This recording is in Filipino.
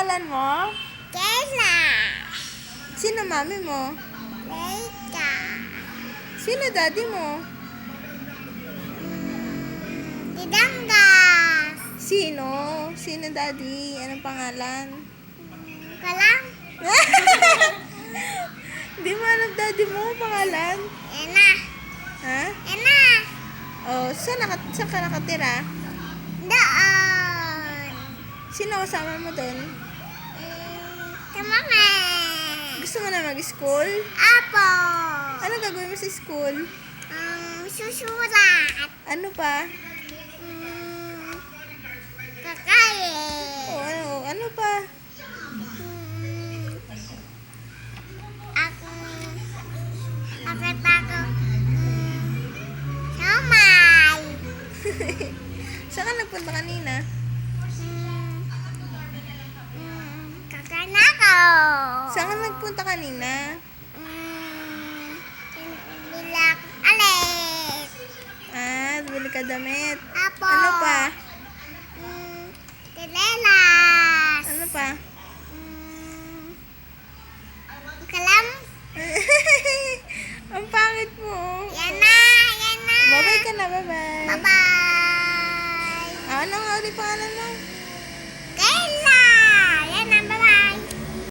pangalan mo? Kayla. Sino mami mo? Leika. Sino daddy mo? Didanggas. Sino? Sino daddy? Anong pangalan? Kalang. Di mo alam daddy mo pangalan? Ena. Ha? Ena. Oh, saan ka nakatira? Doon. Sino kasama mo doon? Kamame. Gusto mo na mag-school? Apo. Ano gagawin mo sa school? Susulat. Ano pa? Kakain. Ano pa? Ako, samay. Saan ka nagpunta kanina? Kakain ako. Saan ka nagpunta kanina? Bilak alit. Bili ka damit. Apo. Ano pa? Telelas. Ano pa? Kalam. Ang pangit mo. Yan na, yan na. Bye-bye ka na, bye-bye. Bye-bye. Ano nga ulit pangalan mo? Kayla. Yan na, bye-bye.